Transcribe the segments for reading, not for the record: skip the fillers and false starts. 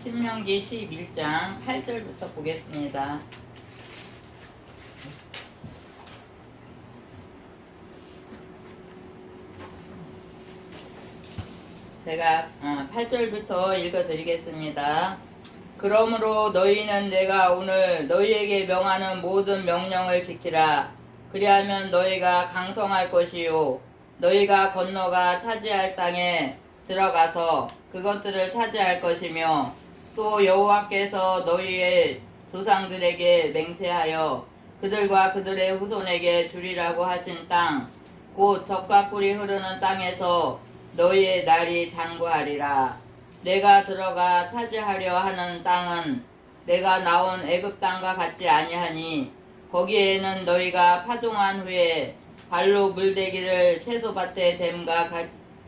신명기 11장 8절부터 보겠습니다. 제가 8절부터 읽어드리겠습니다. 그러므로 너희는 내가 오늘 너희에게 명하는 모든 명령을 지키라. 그리하면 너희가 강성할 것이요 너희가 건너가 차지할 땅에 들어가서 그것들을 차지할 것이며 또 여호와께서 너희의 조상들에게 맹세하여 그들과 그들의 후손에게 주리라고 하신 땅 곧 젖과 꿀이 흐르는 땅에서 너희의 날이 장구하리라. 내가 들어가 차지하려 하는 땅은 내가 나온 애굽 땅과 같지 아니하니 거기에는 너희가 파종한 후에 발로 물대기를 채소밭에 댐과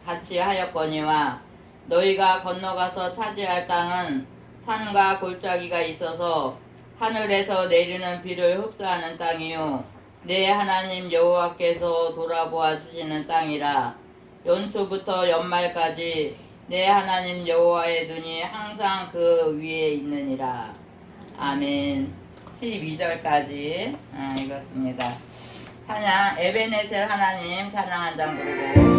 같이 하였거니와 너희가 건너가서 차지할 땅은 산과 골짜기가 있어서 하늘에서 내리는 비를 흡수하는 땅이요 내 하나님 여호와께서 돌아보아 주시는 땅이라. 연초부터 연말까지 내 하나님 여호와의 눈이 항상 그 위에 있느니라. 아멘. 12절까지 읽었습니다. 찬양 에베네셀 하나님 찬양 한 장 부르고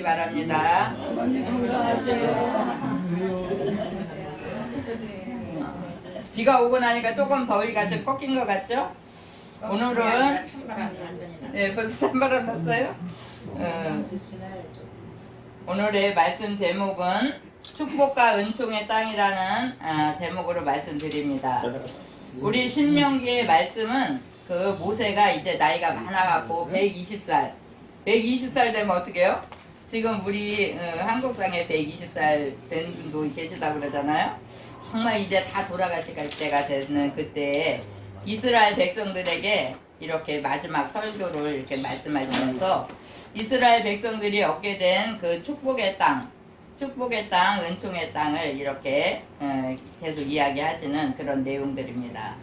바랍니다. 비가 오고 나니까 조금 더위가 좀 꺾인 것 같죠? 오늘은 벌써 찬바람 났어요? 오늘의 말씀 제목은 축복과 은총의 땅이라는 제목으로 말씀드립니다. 우리 신명기의 말씀은 그 모세가 이제 나이가 많아갖고 120살 되면 어떻게 해요? 지금 우리 한국 땅에 120살 된 분도 계시다고 그러잖아요. 정말 이제 다 돌아가실 때가 되는 그때에 이스라엘 백성들에게 이렇게 마지막 설교를 이렇게 말씀하시면서 이스라엘 백성들이 얻게 된 그 축복의 땅, 은총의 땅을 이렇게 계속 이야기하시는 그런 내용들입니다.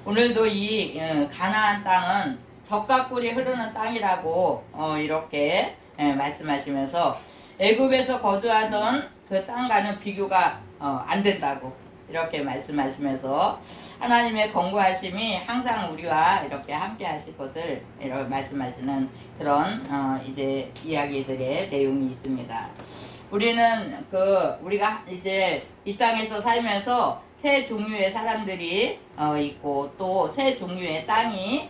오늘도 이 가나안 땅은 젖과 꿀이 흐르는 땅이라고 이렇게 말씀하시면서 애굽에서 거주하던 그 땅과는 비교가 안 된다고 이렇게 말씀하시면서 하나님의 권고하심이 항상 우리와 이렇게 함께 하실 것을 이렇게 말씀하시는 그런 이제 이야기들의 내용이 있습니다. 우리는 우리가 이제 이 땅에서 살면서 세 종류의 사람들이 있고 또 세 종류의 땅이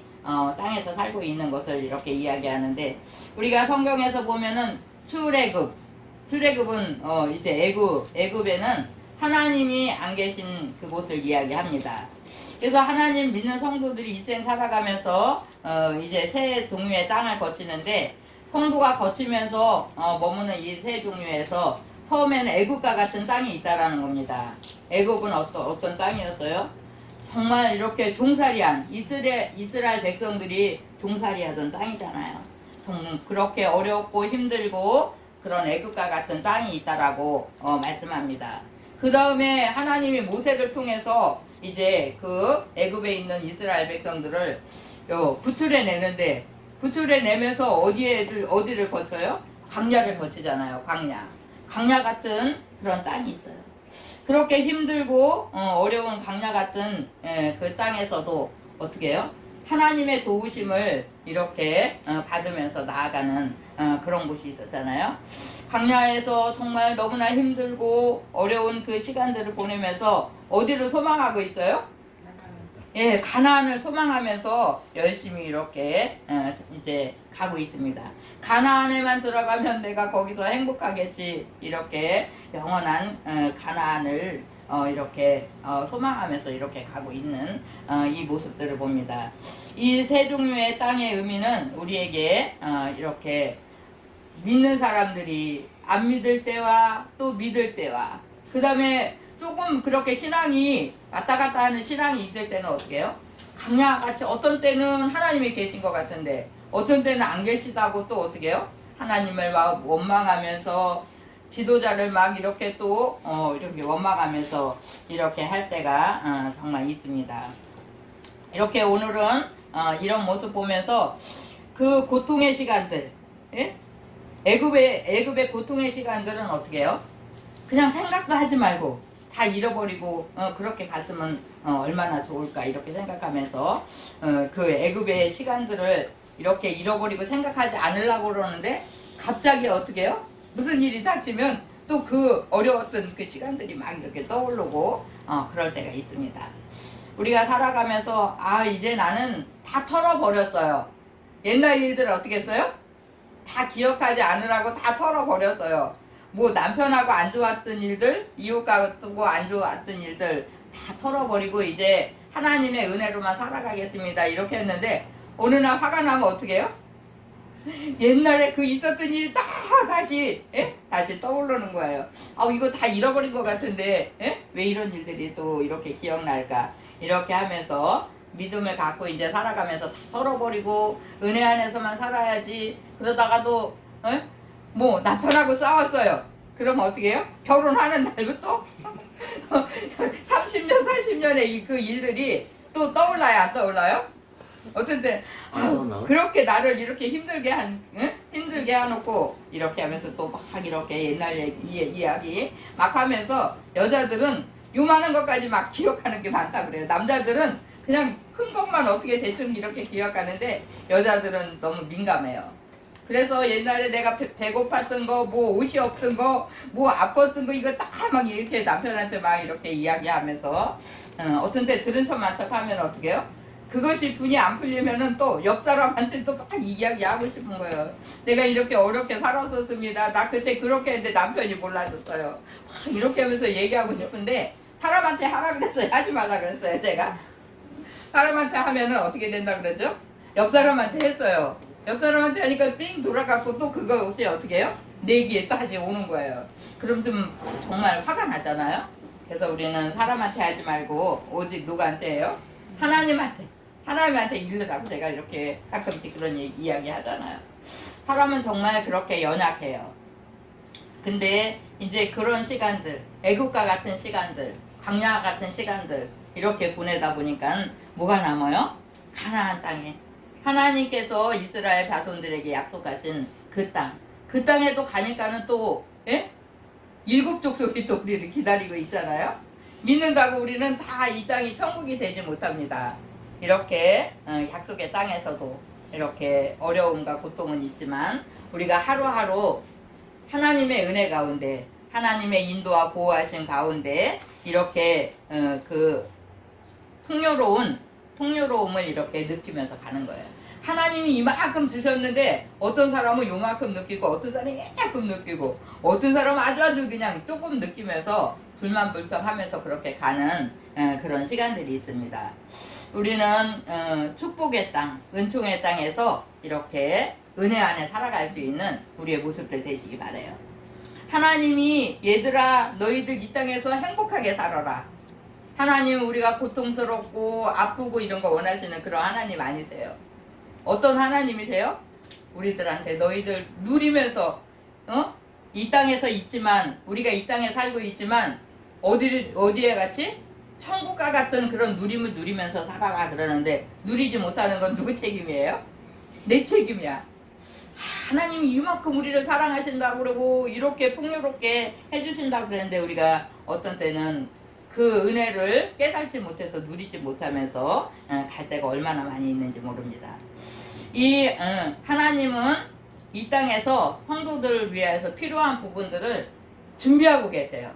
땅에서 살고 있는 것을 이렇게 이야기하는데, 우리가 성경에서 보면은 출애굽은 이제 애굽에는 하나님이 안 계신 그곳을 이야기합니다. 그래서 하나님 믿는 성도들이 일생 살아가면서 이제 세 종류의 땅을 거치는데, 성도가 거치면서 머무는 이 세 종류에서 처음에는 애굽과 같은 땅이 있다라는 겁니다. 애굽은 어떤 땅이었어요? 정말 이렇게 종살이한 이스라엘 백성들이 종살이하던 땅이잖아요. 그렇게 어렵고 힘들고 그런 애국과 같은 땅이 있다라고 말씀합니다. 그 다음에 하나님이 모세를 통해서 이제 그 애굽에 있는 이스라엘 백성들을 구출해 내는데, 구출해 내면서 어디를 거쳐요? 광야를 거치잖아요. 광야 같은 그런 땅이 있어요. 그렇게 힘들고 어려운 광야 같은 그 땅에서도 어떻게 해요? 하나님의 도우심을 이렇게 받으면서 나아가는 그런 곳이 있었잖아요. 광야에서 정말 너무나 힘들고 어려운 그 시간들을 보내면서 어디를 소망하고 있어요? 예, 가나안을 소망하면서 열심히 이렇게 이제 가고 있습니다. 가나안에만 들어가면 내가 거기서 행복하겠지, 이렇게 영원한 가나안을 이렇게 소망하면서 이렇게 가고 있는 이 모습들을 봅니다. 이 세 종류의 땅의 의미는 우리에게 이렇게 믿는 사람들이 안 믿을 때와 또 믿을 때와, 그 다음에 조금 그렇게 신앙이 왔다 갔다 하는 신앙이 있을 때는 어떻게 해요? 강야같이 어떤 때는 하나님이 계신 것 같은데 어떤 때는 안 계시다고 또 어떻게 해요? 하나님을 막 원망하면서 지도자를 막 이렇게 또 이렇게 원망하면서 이렇게 할 때가 정말 있습니다. 이렇게 오늘은 이런 모습 보면서 그 고통의 시간들, 예? 애굽의 고통의 시간들은 어떻게 해요? 그냥 생각도 하지 말고 다 잃어버리고 그렇게 갔으면 얼마나 좋을까, 이렇게 생각하면서 그 애굽의 시간들을 이렇게 잃어버리고 생각하지 않으려고 그러는데 갑자기 어떻게 해요? 무슨 일이 닥치면 또 그 어려웠던 그 시간들이 막 이렇게 떠오르고 그럴 때가 있습니다. 우리가 살아가면서 이제 나는 다 털어버렸어요. 옛날 일들 어떻게 했어요? 다 기억하지 않으라고 다 털어버렸어요. 뭐 남편하고 안 좋았던 일들, 이웃하고 안 좋았던 일들 다 털어버리고 이제 하나님의 은혜로만 살아가겠습니다, 이렇게 했는데 어느 날 화가 나면 어떻게 해요? 옛날에 그 있었던 일이 다 다시 떠오르는 거예요. 이거 다 잃어버린 것 같은데 왜 이런 일들이 또 이렇게 기억날까, 이렇게 하면서 믿음을 갖고 이제 살아가면서 다 털어버리고 은혜 안에서만 살아야지. 그러다가도 뭐 남편하고 싸웠어요. 그럼 어떻게 해요? 결혼하는 날부터 30년 40년의 그 일들이 또 떠올라요, 안 떠올라요? 어떤 때 그렇게 나를 이렇게 힘들게 해놓고 이렇게 하면서 또 막 이렇게 옛날 이야기 막 하면서, 여자들은 요만한 것까지 막 기억하는 게 많다 그래요. 남자들은 그냥 큰 것만 어떻게 대충 이렇게 기억하는데 여자들은 너무 민감해요. 그래서 옛날에 내가 배고팠던 거, 뭐 옷이 없던 거, 뭐 아팠던 거, 이거 다 막 이렇게 남편한테 막 이렇게 이야기하면서 어떤 때 들은 척만 척하면 어떻게 해요? 그것이 분이 안 풀리면은 또 옆 사람한테 또 막 이야기하고 싶은 거예요. 내가 이렇게 어렵게 살았었습니다. 나 그때 그렇게 했는데 남편이 몰라줬어요. 막 이렇게 하면서 얘기하고 싶은데 사람한테 하라 그랬어요? 하지 말라 그랬어요? 제가? 사람한테 하면은 어떻게 된다 그러죠? 옆 사람한테 했어요. 옆 사람한테 하니까 띵 돌아가고 또 그것이 어떻게 해요? 내 귀에 다시 오는 거예요. 그럼 좀 정말 화가 나잖아요. 그래서 우리는 사람한테 하지 말고 오직 누구한테 해요? 하나님한테 일러라고 제가 이렇게 가끔씩 그런 이야기 하잖아요. 사람은 정말 그렇게 연약해요. 근데 이제 그런 시간들, 애국과 같은 시간들, 광야 같은 시간들 이렇게 보내다 보니까 뭐가 남아요? 가나안 땅에 하나님께서 이스라엘 자손들에게 약속하신 그 땅, 그 땅에도 가니까는 또 일곱 족속이 또 우리를 기다리고 있잖아요. 믿는다고 우리는 다 이 땅이 천국이 되지 못합니다. 이렇게 약속의 땅에서도 이렇게 어려움과 고통은 있지만 우리가 하루하루 하나님의 은혜 가운데, 하나님의 인도와 보호하신 가운데 이렇게 그 풍요로움을 이렇게 느끼면서 가는 거예요. 하나님이 이만큼 주셨는데 어떤 사람은 요만큼 느끼고 어떤 사람은 이만큼 느끼고 어떤 사람은 아주 그냥 조금 느끼면서 불만불평하면서 그렇게 가는 그런 시간들이 있습니다. 우리는 축복의 땅, 은총의 땅에서 이렇게 은혜 안에 살아갈 수 있는 우리의 모습들 되시기 바라요. 하나님이 얘들아 너희들 이 땅에서 행복하게 살아라. 하나님은 우리가 고통스럽고 아프고 이런 거 원하시는 그런 하나님 아니세요. 어떤 하나님이세요? 우리들한테 너희들 누리면서 이 땅에서 있지만 우리가 이 땅에 살고 있지만 어디에 같이 천국과 같은 그런 누림을 누리면서 살아가 그러는데 누리지 못하는 건 누구 책임이에요? 내 책임이야. 하나님이 이만큼 우리를 사랑하신다고 그러고 이렇게 풍요롭게 해주신다고 그랬는데 우리가 어떤 때는 그 은혜를 깨닫지 못해서 누리지 못하면서 갈 때가 얼마나 많이 있는지 모릅니다. 하나님은 이 땅에서 성도들을 위해서 필요한 부분들을 준비하고 계세요.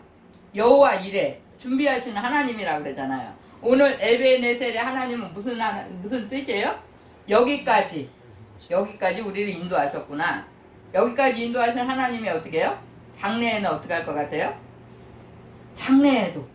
여호와 이레 준비하시는 하나님이라고 그러잖아요. 오늘 에베네셀의 하나님은 무슨 뜻이에요? 여기까지 우리를 인도하셨구나. 여기까지 인도하신 하나님이 어떻게 해요? 장래에는 어떻게 할 것 같아요? 장래에도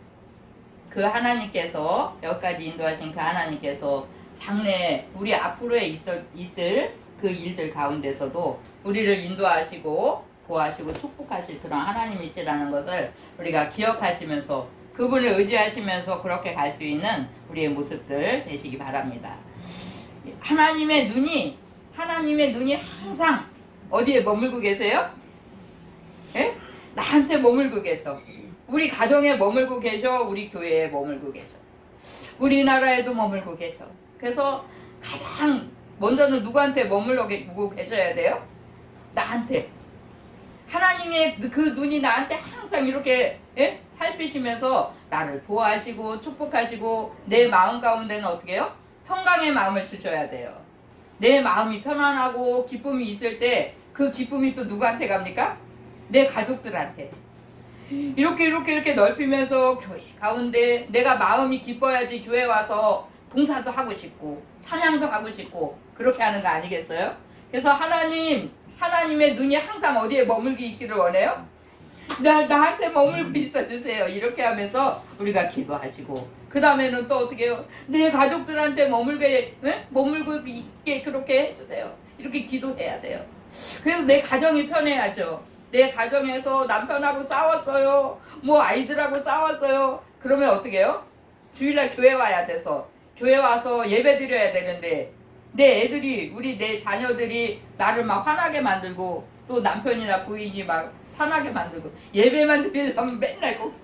그 하나님께서 여기까지 인도하신 그 하나님께서 장래에 우리 앞으로에 있을 그 일들 가운데서도 우리를 인도하시고 보호하시고 축복하실 그런 하나님이시라는 것을 우리가 기억하시면서 그분을 의지하시면서 그렇게 갈 수 있는 우리의 모습들 되시기 바랍니다. 하나님의 눈이 항상 어디에 머물고 계세요? 예? 나한테 머물고 계셔. 우리 가정에 머물고 계셔. 우리 교회에 머물고 계셔. 우리나라에도 머물고 계셔. 그래서 가장 먼저는 누구한테 머물고 계셔야 돼요? 나한테. 하나님의 그 눈이 나한테 항상 이렇게 살피시면서 나를 보호하시고 축복하시고 내 마음 가운데는 어떻게 해요? 평강의 마음을 주셔야 돼요. 내 마음이 편안하고 기쁨이 있을 때 그 기쁨이 또 누구한테 갑니까? 내 가족들한테. 이렇게 넓히면서 교회 가운데 내가 마음이 기뻐야지 교회 와서 봉사도 하고 싶고 찬양도 하고 싶고 그렇게 하는 거 아니겠어요? 그래서 하나님의 눈이 항상 어디에 머물기 있기를 원해요? 나한테 머물고 있어 주세요. 이렇게 하면서 우리가 기도하시고 그 다음에는 또 어떻게 해요? 내 가족들한테 머물고 있게 그렇게 해주세요. 이렇게 기도해야 돼요. 그래서 내 가정이 편해야죠. 내 가정에서 남편하고 싸웠어요. 뭐 아이들하고 싸웠어요. 그러면 어떻게 해요? 주일날 교회 와야 돼서 교회 와서 예배 드려야 되는데 내 자녀들이 나를 막 화나게 만들고 또 남편이나 부인이 막 화나게 만들고 예배만 드리려면 맨날 꼭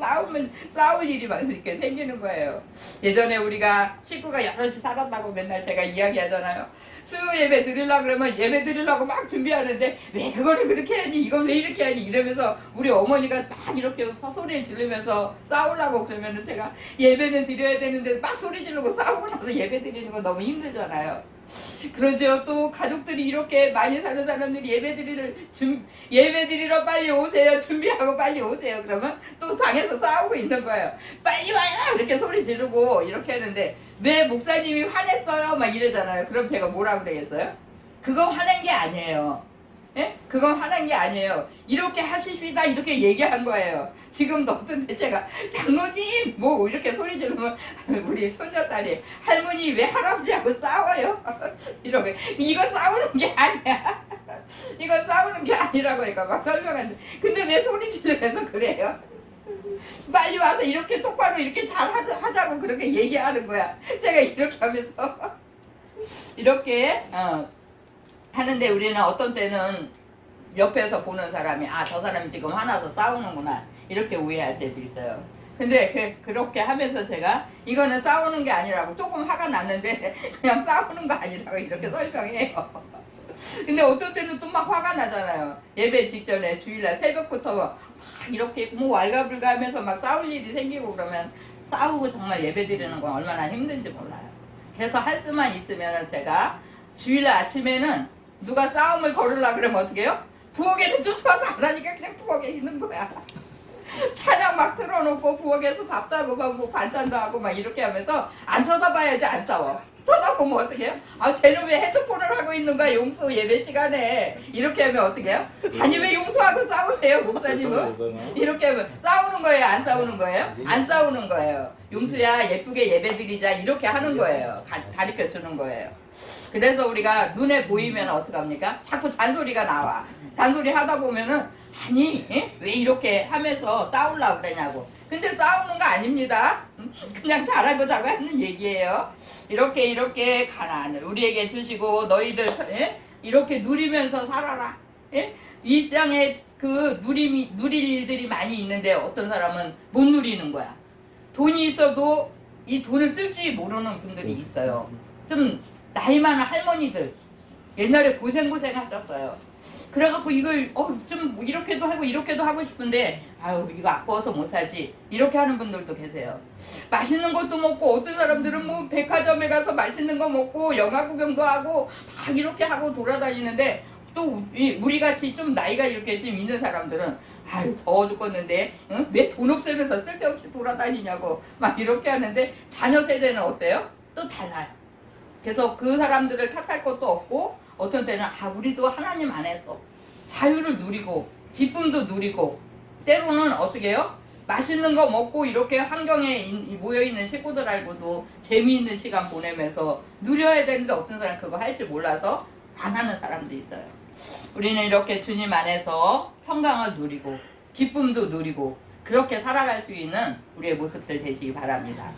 싸울 일이 막 이렇게 생기는 거예요. 예전에 우리가 식구가 여럿이 살았다고 맨날 제가 이야기하잖아요. 수요 예배 드리려고 그러면 예배 드리려고 막 준비하는데 왜 그거를 그렇게 해야지 이건 왜 이렇게 해야지 이러면서 우리 어머니가 막 이렇게 소리 지르면서 싸우려고 그러면은 제가 예배는 드려야 되는데 막 소리 지르고 싸우고 나서 예배 드리는 거 너무 힘들잖아요. 그러죠. 또 가족들이 이렇게 많이 사는 사람들이 예배 드리러 빨리 오세요. 준비하고 빨리 오세요. 그러면 또 방에서 싸우고 있는 거예요. 빨리 와요. 이렇게 소리 지르고 이렇게 하는데 왜 목사님이 화냈어요? 막 이러잖아요. 그럼 제가 뭐라 그러겠어요? 그건 화낸 게 아니에요. 예? 그건 화난 게 아니에요. 이렇게 하십시다 이렇게 얘기한 거예요. 지금도 어떤 데 제가 장로님 뭐 이렇게 소리 지르면 우리 손녀딸이 할머니 왜 할아버지하고 싸워요? 이러고 이거 싸우는 게 아니야. 이거 싸우는 게 아니라고 얘가 막 설명하는데 근데 왜 소리 지르면서 그래요? 빨리 와서 이렇게 똑바로 이렇게 잘 하자고 그렇게 얘기하는 거야. 제가 이렇게 하면서 이렇게 하는데 우리는 어떤 때는 옆에서 보는 사람이 저 사람이 지금 화나서 싸우는구나 이렇게 오해할 때도 있어요. 근데 그렇게 하면서 제가 이거는 싸우는 게 아니라고 조금 화가 났는데 그냥 싸우는 거 아니라고 이렇게 설명해요. 근데 어떤 때는 또 막 화가 나잖아요. 예배 직전에 주일날 새벽부터 막 이렇게 뭐 왈가불가 하면서 막 싸울 일이 생기고 그러면 싸우고 정말 예배 드리는 건 얼마나 힘든지 몰라요. 그래서 할 수만 있으면 제가 주일날 아침에는 누가 싸움을 걸으려고 그러면 어떻게 해요? 부엌에는 쫓아와서 안 하니까 그냥 부엌에 있는 거야. 찬양 막 틀어놓고 부엌에서 밥도 하고 막 뭐 반찬도 하고 막 이렇게 하면서 안 쳐다봐야지 안 싸워. 쳐다보면 어떻게 해요? 쟤는 왜 헤드폰을 하고 있는 거야 용수 예배 시간에 이렇게 하면 어떻게 해요? 아니 왜 용수하고 싸우세요 목사님은? 이렇게 하면 싸우는 거예요 안 싸우는 거예요? 안 싸우는 거예요. 용수야 예쁘게 예배 드리자 이렇게 하는 거예요. 가르쳐 주는 거예요. 그래서 우리가 눈에 보이면 어떡합니까? 자꾸 잔소리가 나와. 잔소리 하다 보면은 왜 이렇게 하면서 싸우려고 그러냐고. 근데 싸우는 거 아닙니다. 그냥 잘하고 자고 하는 얘기예요. 이렇게 가나안을 우리에게 주시고 너희들 이렇게 누리면서 살아라. 예? 이 땅에 그 누릴 일들이 많이 있는데 어떤 사람은 못 누리는 거야. 돈이 있어도 이 돈을 쓸 줄 모르는 분들이 있어요. 좀 나이 많은 할머니들 옛날에 고생 하셨어요. 그래갖고 이걸 좀 이렇게도 하고 이렇게도 하고 싶은데 아유 이거 아까워서 못하지 이렇게 하는 분들도 계세요. 맛있는 것도 먹고 어떤 사람들은 뭐 백화점에 가서 맛있는 거 먹고 영화 구경도 하고 막 이렇게 하고 돌아다니는데 또 우리같이 좀 나이가 이렇게 좀 있는 사람들은 아유 더워 죽겠는데 응? 왜 돈 없애면서 쓸데없이 돌아다니냐고 막 이렇게 하는데 자녀 세대는 어때요? 또 달라요. 그래서 그 사람들을 탓할 것도 없고 어떤 때는 우리도 하나님 안에서 자유를 누리고 기쁨도 누리고 때로는 어떻게 해요? 맛있는 거 먹고 이렇게 환경에 모여있는 식구들하고도 재미있는 시간 보내면서 누려야 되는데 어떤 사람은 그거 할 줄 몰라서 안 하는 사람도 있어요. 우리는 이렇게 주님 안에서 평강을 누리고 기쁨도 누리고 그렇게 살아갈 수 있는 우리의 모습들 되시기 바랍니다.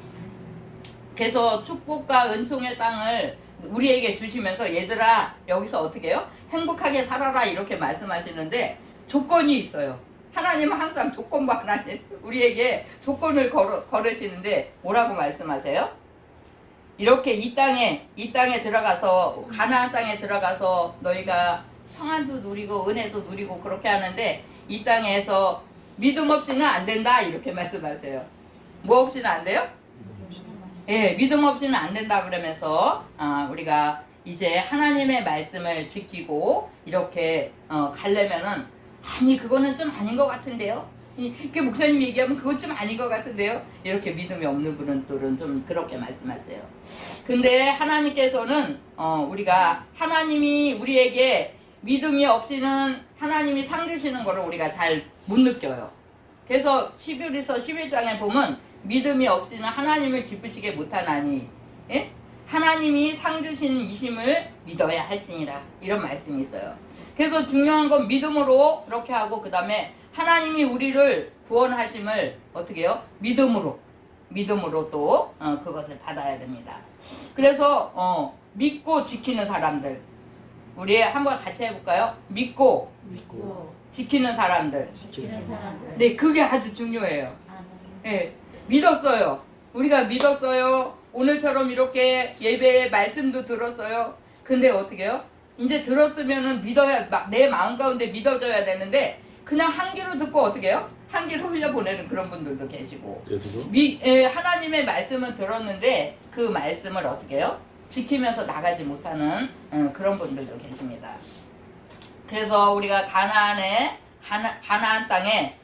그래서 축복과 은총의 땅을 우리에게 주시면서 얘들아 여기서 어떻게 해요? 행복하게 살아라 이렇게 말씀하시는데 조건이 있어요. 하나님은 항상 조건과 하나님 우리에게 조건을 걸으시는데 뭐라고 말씀하세요? 이렇게 이 땅에 들어가서 가나안 땅에 들어가서 너희가 평안도 누리고 은혜도 누리고 그렇게 하는데 이 땅에서 믿음 없이는 안 된다 이렇게 말씀하세요. 뭐 없이는 안 돼요? 예, 믿음 없이는 안 된다 그러면서 우리가 이제 하나님의 말씀을 지키고 이렇게 가려면은 아니 그거는 좀 아닌 것 같은데요. 이렇게 목사님 얘기하면 그건 좀 아닌 것 같은데요. 이렇게 믿음이 없는 분들은 좀 그렇게 말씀하세요. 근데 하나님께서는 우리가 하나님이 우리에게 믿음이 없이는 하나님이 상 주시는 거를 우리가 잘 못 느껴요. 그래서 11에서 11장에 보면 믿음이 없이는 하나님을 기쁘시게 못하나니 예? 하나님이 상 주시는 이심을 믿어야 할지니라 이런 말씀이 있어요. 그래서 중요한 건 믿음으로 그렇게 하고 그 다음에 하나님이 우리를 구원하심을 어떻게 해요? 믿음으로 또 그것을 받아야 됩니다. 그래서 믿고 지키는 사람들 우리 한번 같이 해볼까요? 믿고 지키는 사람들. 네, 그게 아주 중요해요. 네, 믿었어요. 우리가 믿었어요. 오늘처럼 이렇게 예배의 말씀도 들었어요. 근데 어떻게 해요? 이제 들었으면은 믿어야 내 마음 가운데 믿어져야 되는데 그냥 한 귀로 듣고 어떻게 해요? 한 귀로 흘려보내는 그런 분들도 계시고 하나님의 말씀은 들었는데 그 말씀을 어떻게 해요? 지키면서 나가지 못하는 그런 분들도 계십니다. 그래서 우리가 가나안 땅에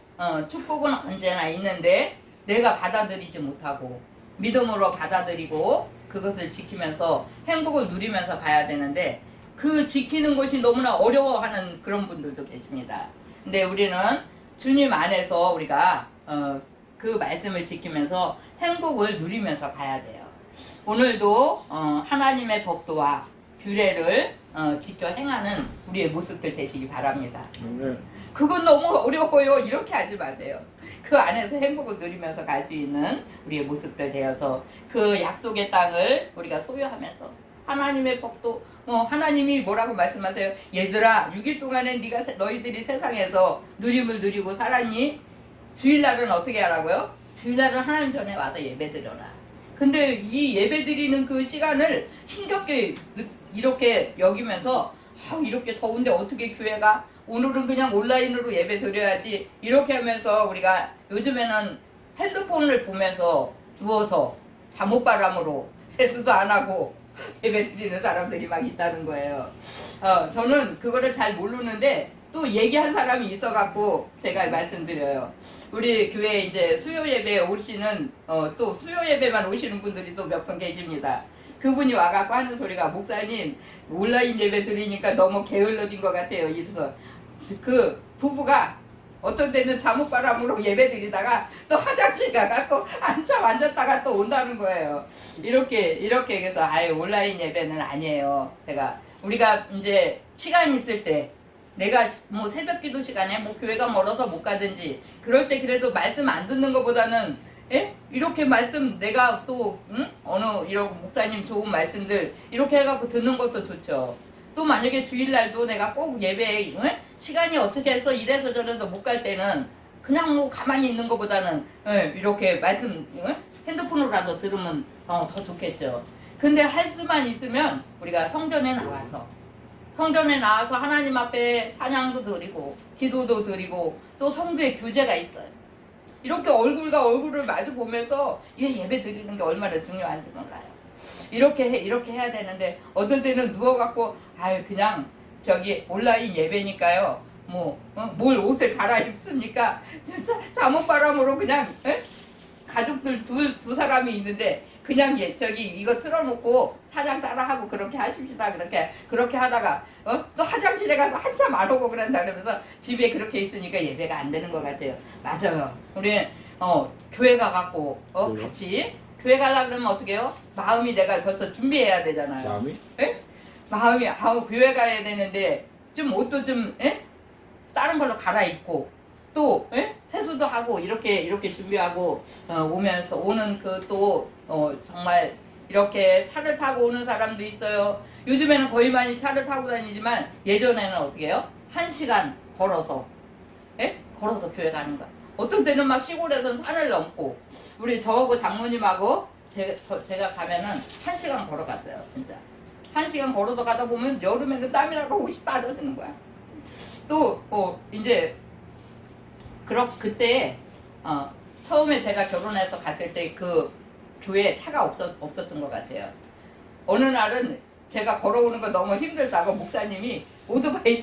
축복은 언제나 있는데 내가 받아들이지 못하고 믿음으로 받아들이고 그것을 지키면서 행복을 누리면서 가야 되는데 그 지키는 것이 너무나 어려워하는 그런 분들도 계십니다. 근데 우리는 주님 안에서 우리가 그 말씀을 지키면서 행복을 누리면서 가야 돼요. 오늘도 하나님의 법도와 규례를 지켜 행하는 우리의 모습들 되시기 바랍니다. 그건 너무 어려워요. 이렇게 하지 마세요. 그 안에서 행복을 누리면서 갈 수 있는 우리의 모습들 되어서 그 약속의 땅을 우리가 소유하면서 하나님의 법도 하나님이 뭐라고 말씀하세요? 얘들아 6일 동안에 너희들이 세상에서 누림을 누리고 살았니? 주일날은 어떻게 하라고요? 주일날은 하나님 전에 와서 예배드려라. 근데 이 예배드리는 그 시간을 힘겹게 이렇게 여기면서 이렇게 더운데 어떻게 교회가 오늘은 그냥 온라인으로 예배 드려야지 이렇게 하면서 우리가 요즘에는 핸드폰을 보면서 누워서 잠옷바람으로 세수도 안 하고 예배 드리는 사람들이 막 있다는 거예요. 저는 그거를 잘 모르는데 또 얘기한 사람이 있어갖고 제가 말씀드려요. 우리 교회에 이제 수요 예배에 오시는 또 수요 예배만 오시는 분들이 또 몇 분 계십니다. 그분이 와갖고 하는 소리가 목사님 온라인 예배 드리니까 너무 게을러진 것 같아요. 이래서 그 부부가 어떤 때는 잠옷바람으로 예배 드리다가 또 화장실 가갖고 한참 앉았다가 또 온다는 거예요. 이렇게 해서 온라인 예배는 아니에요. 우리가 이제 시간 있을 때 내가 뭐 새벽 기도 시간에 뭐 교회가 멀어서 못 가든지 그럴 때 그래도 말씀 안 듣는 것보다는 이렇게 말씀 내가 또 어느 이런 목사님 좋은 말씀들 이렇게 해갖고 듣는 것도 좋죠. 또 만약에 주일날도 내가 꼭 예배 응? 시간이 어떻게 해서 이래서 저래서 못 갈 때는 그냥 뭐 가만히 있는 것보다는 이렇게 말씀 핸드폰으로라도 들으면 더 좋겠죠. 근데 할 수만 있으면 우리가 성전에 나와서 하나님 앞에 찬양도 드리고 기도도 드리고 또 성도의 교제가 있어요. 이렇게 얼굴과 얼굴을 마주 보면서 예배 드리는 게 얼마나 중요한지 몰라요. 이렇게 해야 되는데 어떨 때는 누워갖고 그냥 저기 온라인 예배니까요. 뭘 옷을 갈아입습니까? 진짜 잠옷바람으로 그냥 가족들 두 사람이 있는데 그냥 저기 이거 틀어놓고 사장 따라하고 그렇게 하십시다. 그렇게 하다가 또 화장실에 가서 한참 안 오고 그런다 그러면서 집에 그렇게 있으니까 예배가 안 되는 것 같아요. 맞아요. 우리 교회 가갖고 같이 교회 가려고 그러면 어떻게 해요? 마음이 내가 벌써 준비해야 되잖아요. 마음이? 마음이 교회 가야 되는데 좀 옷도 좀 다른 걸로 갈아입고 또 세수도 하고 이렇게 준비하고 오면서 오는 그 또 정말 이렇게 차를 타고 오는 사람도 있어요. 요즘에는 거의 많이 차를 타고 다니지만 예전에는 어떻게 해요? 1시간 걸어서 걸어서 교회 가는 거야. 어떤 때는 막 시골에선 산을 넘고 우리 저하고 장모님하고 제가 가면은 1시간 걸어갔어요. 진짜 1시간 걸어서 가다 보면 여름에는 땀이라고 옷이 따져지는 거야. 또 이제 그때 처음에 제가 결혼해서 갔을 때 그 교회에 차가 없었던 것 같아요. 어느 날은 제가 걸어오는 거 너무 힘들다고 목사님이 오토바이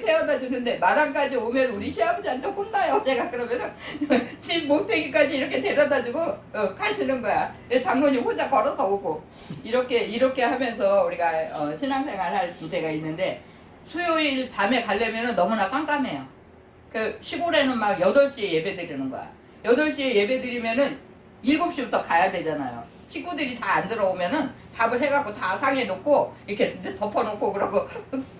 태워다 주는데 마당까지 오면 우리 시아버지한테 혼나요. 제가 그러면은 집 모태기까지 이렇게 데려다 주고 가시는 거야. 장모님 혼자 걸어서 오고 이렇게 하면서 우리가 신앙생활 할 때가 있는데 수요일 밤에 가려면 너무나 깜깜해요. 그 시골에는 막 8시에 예배 드리는 거야. 8시에 예배 드리면은 7시부터 가야 되잖아요. 식구들이 다 안 들어오면은 밥을 해갖고 다 상에 놓고 이렇게 덮어놓고 그러고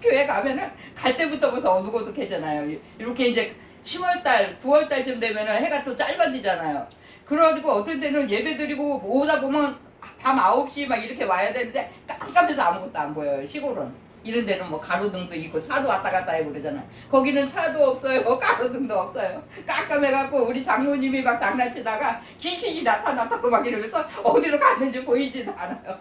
교회 가면은 갈 때부터 벌써 어둑어둑해잖아요. 이렇게 이제 10월달, 9월달쯤 되면은 해가 또 짧아지잖아요. 그래가지고 어떤 때는 예배 드리고 오다 보면 밤 9시 막 이렇게 와야 되는데 깜깜해서 아무것도 안 보여요. 시골은. 이런 데는 뭐 가로등도 있고 차도 왔다 갔다 하고 그러잖아요. 거기는 차도 없어요. 가로등도 없어요. 깜깜해갖고 우리 장모님이 막 장난치다가 귀신이 나타났다고 막 이러면서 어디로 갔는지 보이지도 않아요.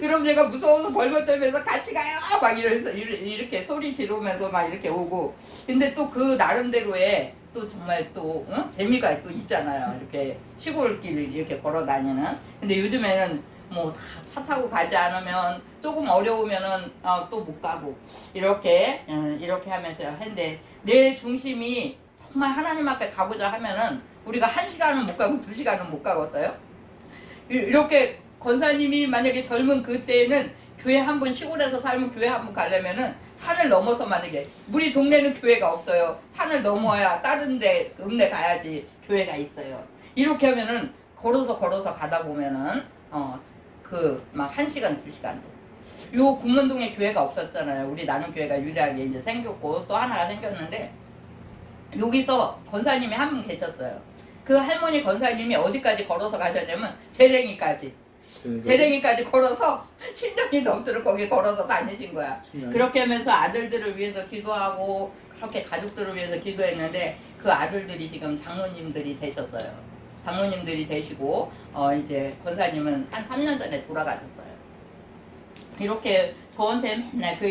그럼 제가 무서워서 벌벌 떨면서 같이 가요 막 이러면서 이렇게 소리 지르면서 막 이렇게 오고. 근데 또 그 나름대로의 또 정말 또 재미가 또 있잖아요. 이렇게 시골길 이렇게 걸어 다니는. 근데 요즘에는 뭐 차 타고 가지 않으면 조금 어려우면은 또 못 가고 이렇게 하면서 했는데 내 중심이 정말 하나님 앞에 가고자 하면은 우리가 1시간은 못 가고 2시간은 못 가겠어요. 이렇게 권사님이 만약에 젊은 그때에는 교회 한 번 시골에서 살면 교회 한 번 가려면은 산을 넘어서 만약에 우리 동네는 교회가 없어요. 산을 넘어야 다른 데 읍내 가야지 교회가 있어요. 이렇게 하면은 걸어서 가다 보면은 막 1시간, 2시간도. 요 군문동에 교회가 없었잖아요. 우리 나눔교회가 유일하게 이제 생겼고 또 하나가 생겼는데 여기서 권사님이 한 분 계셨어요. 그 할머니 권사님이 어디까지 걸어서 가셨냐면 재랭이까지 걸어서 10년이 넘도록 거기 걸어서 다니신 거야. 그렇게 하면서 아들들을 위해서 기도하고 그렇게 가족들을 위해서 기도했는데 그 아들들이 지금 장로님들이 되셨어요. 장로님들이 되시고 이제 권사님은 한 3년 전에 돌아가셨어요. 이렇게 저한테 맨날 그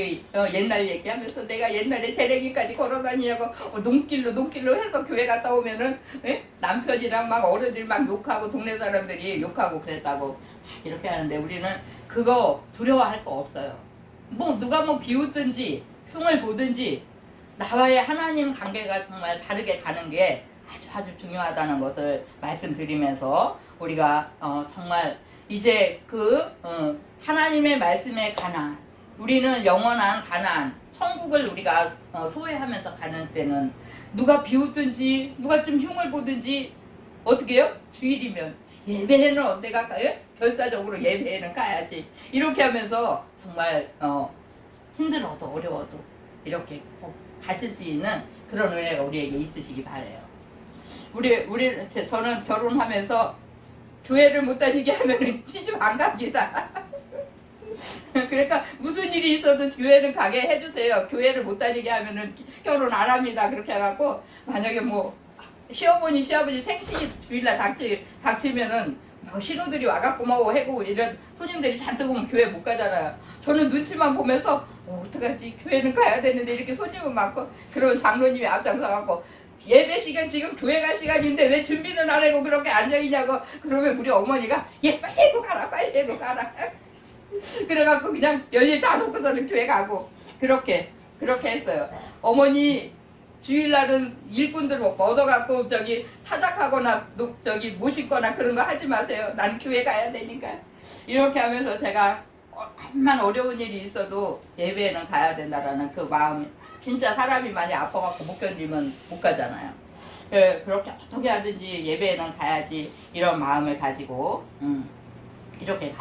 옛날 얘기하면서 내가 옛날에 재래기까지 걸어다니냐고 눈길로 해서 교회 갔다 오면은 남편이랑 막 어른들 막 욕하고 동네 사람들이 욕하고 그랬다고 이렇게 하는데 우리는 그거 두려워할 거 없어요. 뭐 누가 뭐 비웃든지 흉을 보든지 나와의 하나님 관계가 정말 바르게 가는 게 아주 중요하다는 것을 말씀드리면서 우리가 정말 이제 하나님의 말씀에 가나안, 우리는 영원한 가나안, 천국을 우리가 소유하면서 가는 때는 누가 비웃든지 누가 좀 흉을 보든지 어떻게 해요? 주일이면 예배는 내가 가요? 결사적으로 예배에는 가야지. 이렇게 하면서 정말 힘들어도 어려워도 이렇게 꼭 가실 수 있는 그런 은혜가 우리에게 있으시기 바라요. 저는 결혼하면서 교회를 못 다니게 하면은 시집 안 갑니다. 그러니까 무슨 일이 있어도 교회를 가게 해주세요. 교회를 못 다니게 하면은 결혼 안 합니다. 그렇게 해갖고 만약에 뭐 시어머니 시아버지 생신이 주일날 닥치면은 막 신우들이 와갖고 뭐 해고 이런 손님들이 잔뜩 오면 교회 못 가잖아요. 저는 눈치만 보면서 어떡하지, 교회는 가야 되는데 이렇게 손님은 많고, 그런 장로님이 앞장서갖고 예배 시간 지금 교회 갈 시간인데 왜 준비는 안 하고 그렇게 앉아있냐고. 그러면 우리 어머니가 빨리 해고 가라, 빨리 해고 가라. 그래갖고 그냥 열일 다 놓고서는 교회 가고 그렇게 했어요. 어머니 주일날은 일꾼들 얻어갖고 저기 타작하거나 저기 모시거나 그런 거 하지 마세요. 난 교회 가야 되니까. 이렇게 하면서 제가 한만 어려운 일이 있어도 예배에는 가야 된다라는 그 마음. 진짜 사람이 많이 아파갖고 못 견디면 못 가잖아요. 그렇게 어떻게 하든지 예배에는 가야지 이런 마음을 가지고 이렇게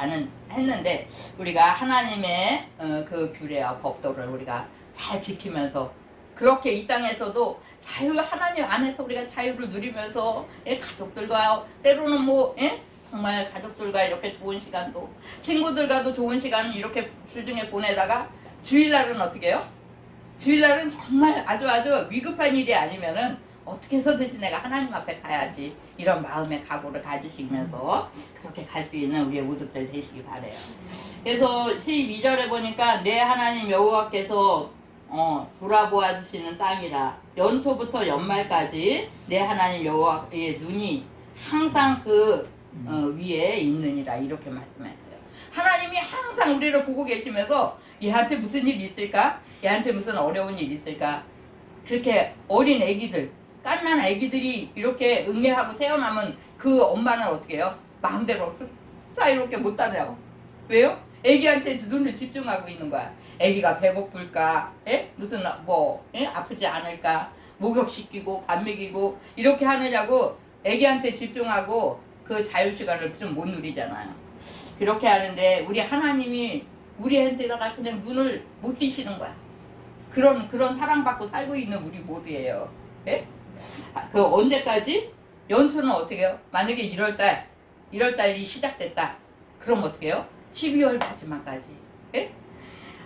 했는데, 우리가 하나님의 그 규례와 법도를 우리가 잘 지키면서 그렇게 이 땅에서도 하나님 안에서 우리가 자유를 누리면서 가족들과 때로는 정말 가족들과 이렇게 좋은 시간도, 친구들과도 좋은 시간 이렇게 주중에 보내다가 주일날은 어떻게 해요? 주일날은 정말 아주 위급한 일이 아니면은 어떻게 해서든지 내가 하나님 앞에 가야지, 이런 마음의 각오를 가지시면서 그렇게 갈 수 있는 우리의 모습들 되시기 바래요. 그래서 12절에 보니까 내 하나님 여호와께서 돌아보아 주시는 땅이라, 연초부터 연말까지 내 하나님 여호와의 눈이 항상 그 위에 있느니라, 이렇게 말씀했어요. 하나님이 항상 우리를 보고 계시면서 얘한테 무슨 일이 있을까? 얘한테 무슨 어려운 일이 있을까? 그렇게 어린 애기들, 깐난 애기들이 이렇게 응애하고 태어나면 그 엄마는 어떻게 해요? 마음대로 이렇게 못 다녀. 왜요? 애기한테 눈을 집중하고 있는 거야. 애기가 배고플까? 무슨 아프지 않을까? 목욕시키고 밥 먹이고 이렇게 하느냐고 애기한테 집중하고 그 자유시간을 좀 못 누리잖아요. 그렇게 하는데 우리 하나님이 우리한테다가 그냥 눈을 못 띄시는 거야. 그런 사랑받고 살고 있는 우리 모두예요. 그 언제까지? 연초는 어떻게 해요? 만약에 1월달이 시작됐다. 그럼 어떻게 해요? 12월 마지막까지.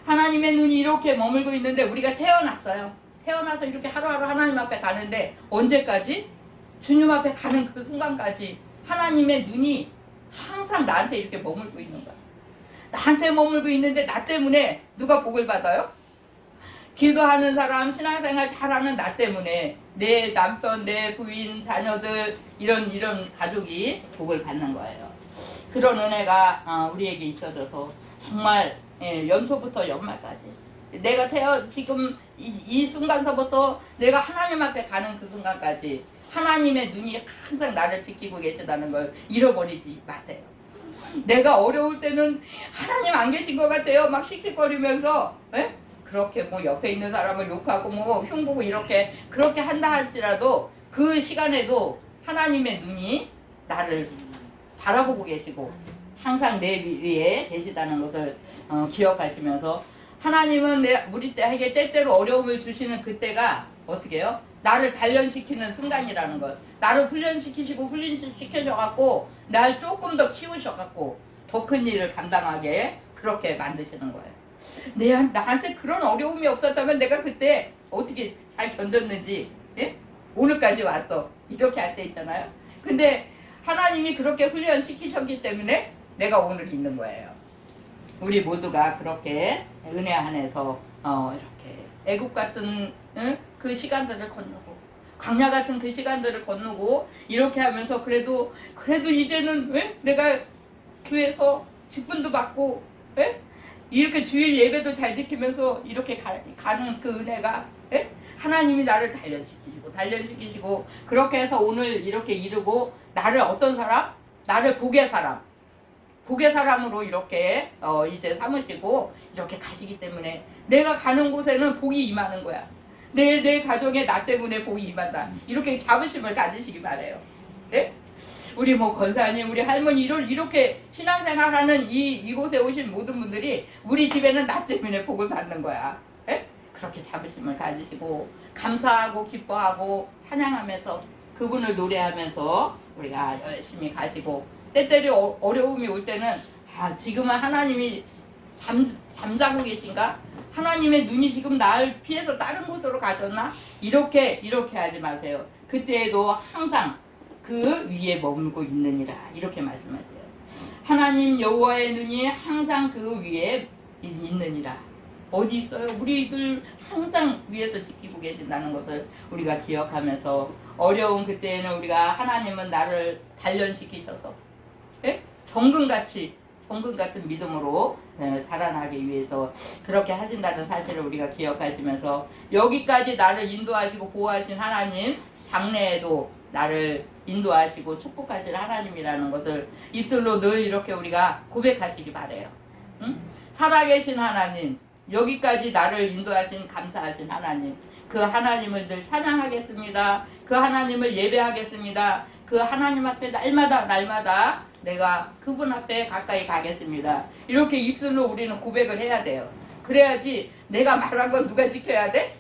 하나님의 눈이 이렇게 머물고 있는데 우리가 태어났어요. 태어나서 이렇게 하루하루 하나님 앞에 가는데 언제까지? 주님 앞에 가는 그 순간까지 하나님의 눈이 항상 나한테 이렇게 머물고 있는 거야. 나한테 머물고 있는데 나 때문에 누가 복을 받아요? 기도하는 사람, 신앙생활 잘하는 나 때문에 내 남편, 내 부인, 자녀들 이런 가족이 복을 받는 거예요. 그런 은혜가 우리에게 있어져서 정말 연초부터 연말까지 내가 지금 이 순간서부터 내가 하나님 앞에 가는 그 순간까지 하나님의 눈이 항상 나를 지키고 계시다는 걸 잃어버리지 마세요. 내가 어려울 때는 하나님 안 계신 것 같아요. 막 씩씩거리면서 그렇게 옆에 있는 사람을 욕하고 흉보고 그렇게 한다 할지라도 그 시간에도 하나님의 눈이 나를 바라보고 계시고 항상 내 위에 계시다는 것을 기억하시면서, 하나님은 우리에게 때때로 어려움을 주시는 그때가 어떻게 해요? 나를 단련시키는 순간이라는 것. 나를 훈련시키셔갖고 날 조금 더 키우셔갖고 더 큰 일을 감당하게 그렇게 만드시는 거예요. 나한테 그런 어려움이 없었다면 내가 그때 어떻게 잘 견뎠는지, 오늘까지 왔어. 이렇게 할 때 있잖아요. 근데 하나님이 그렇게 훈련시키셨기 때문에 내가 오늘 있는 거예요. 우리 모두가 그렇게 은혜 안에서 이렇게 애국 같은 그 시간들을 건너고, 광야 같은 그 시간들을 건너고 이렇게 하면서 그래도 이제는 내가 교회에서 직분도 받고 이렇게 주일 예배도 잘 지키면서 이렇게 가는 그 은혜가 하나님이 나를 단련시키시고 그렇게 해서 오늘 이렇게 이루고 나를 어떤 사람? 나를 복의 사람으로 이렇게 이제 삼으시고 이렇게 가시기 때문에 내가 가는 곳에는 복이 임하는 거야. 내 가정에 나 때문에 복이 임한다. 이렇게 자부심을 가지시기 바래요. 우리 권사님, 우리 할머니 이렇게 신앙생활하는 이곳에 오신 모든 분들이 우리 집에는 나 때문에 복을 받는 거야. 그렇게 자부심을 가지시고 감사하고 기뻐하고 찬양하면서 그분을 노래하면서 우리가 열심히 가시고, 때때로 어려움이 올 때는 지금은 하나님이 잠자고 계신가? 하나님의 눈이 지금 날 피해서 다른 곳으로 가셨나? 이렇게 하지 마세요. 그때에도 항상 그 위에 머물고 있느니라 이렇게 말씀하세요. 하나님 여호와의 눈이 항상 그 위에 있느니라. 어디 있어요? 우리들 항상 위에서 지키고 계신다는 것을 우리가 기억하면서 어려운 그때에는 우리가 하나님은 나를 단련시키셔서 정금 같은 믿음으로 자라나기 위해서 그렇게 하신다는 사실을 우리가 기억하시면서 여기까지 나를 인도하시고 보호하신 하나님, 장래에도 나를 인도하시고 축복하실 하나님이라는 것을 입술로 늘 이렇게 우리가 고백하시기 바래요. 응? 살아계신 하나님, 여기까지 나를 인도하신 감사하신 하나님, 그 하나님을 늘 찬양하겠습니다. 그 하나님을 예배하겠습니다. 그 하나님 앞에 날마다 내가 그분 앞에 가까이 가겠습니다. 이렇게 입술로 우리는 고백을 해야 돼요. 그래야지 내가 말한 거 누가 지켜야 돼?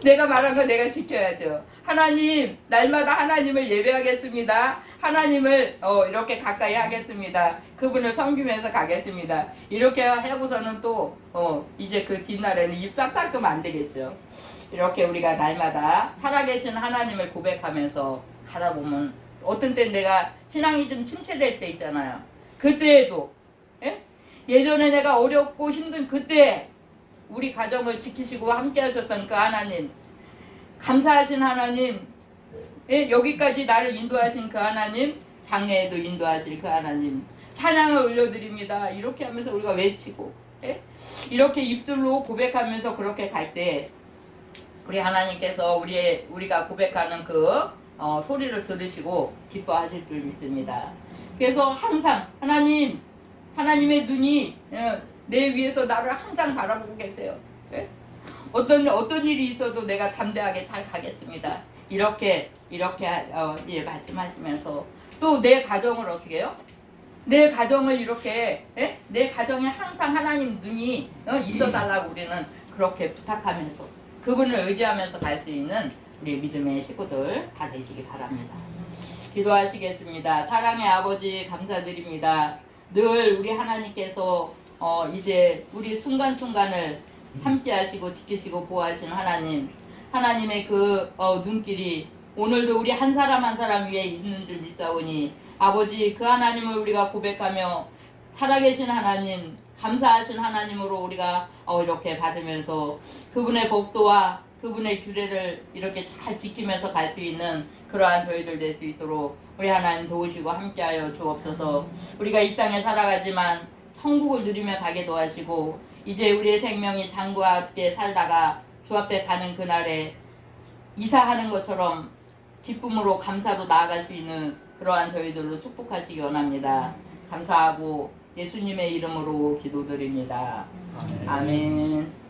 내가 말한 거 내가 지켜야죠. 하나님, 날마다 하나님을 예배하겠습니다. 하나님을 이렇게 가까이 하겠습니다. 그분을 섬기면서 가겠습니다. 이렇게 하고서는 또 이제 그 뒷날에는 입 싹 닦으면 안 되겠죠. 이렇게 우리가 날마다 살아계신 하나님을 고백하면서 가다 보면 어떤 땐 내가 신앙이 좀 침체될 때 있잖아요. 그때에도 예전에 내가 어렵고 힘든 그때 우리 가정을 지키시고 함께 하셨던 그 하나님, 감사하신 하나님, 여기까지 나를 인도하신 그 하나님, 장래에도 인도하실 그 하나님, 찬양을 올려드립니다. 이렇게 하면서 우리가 외치고 이렇게 입술로 고백하면서 그렇게 갈 때 우리 하나님께서 우리가 고백하는 그 소리를 들으시고 기뻐하실 줄 믿습니다. 그래서 항상 하나님의 눈이 내 위에서 나를 항상 바라보고 계세요. 어떤 일이 있어도 내가 담대하게 잘 가겠습니다. 이렇게 말씀하시면서 또 내 가정을 어떻게 해요? 내 가정을 이렇게 내 가정에 항상 하나님 눈이 있어달라고 우리는 그렇게 부탁하면서 그분을 의지하면서 갈 수 있는 우리 믿음의 식구들 다 되시기 바랍니다. 기도하시겠습니다. 사랑의 아버지 감사드립니다. 늘 우리 하나님께서 이제 우리 순간순간을 함께 하시고 지키시고 보호하신 하나님의 그 눈길이 오늘도 우리 한 사람 한 사람 위에 있는 줄 믿사오니 아버지 그 하나님을 우리가 고백하며 살아계신 하나님, 감사하신 하나님으로 우리가 이렇게 받으면서 그분의 복도와 그분의 규례를 이렇게 잘 지키면서 갈 수 있는 그러한 저희들 될 수 있도록 우리 하나님 도우시고 함께하여 주옵소서. 우리가 이 땅에 살아가지만 천국을 누리며 가게 도와시고 이제 우리의 생명이 장구와 어떻게 살다가 주 앞에 가는 그날에 이사하는 것처럼 기쁨으로 감사로 나아갈 수 있는 그러한 저희들로 축복하시기 원합니다. 감사하고 예수님의 이름으로 기도드립니다. 아멘.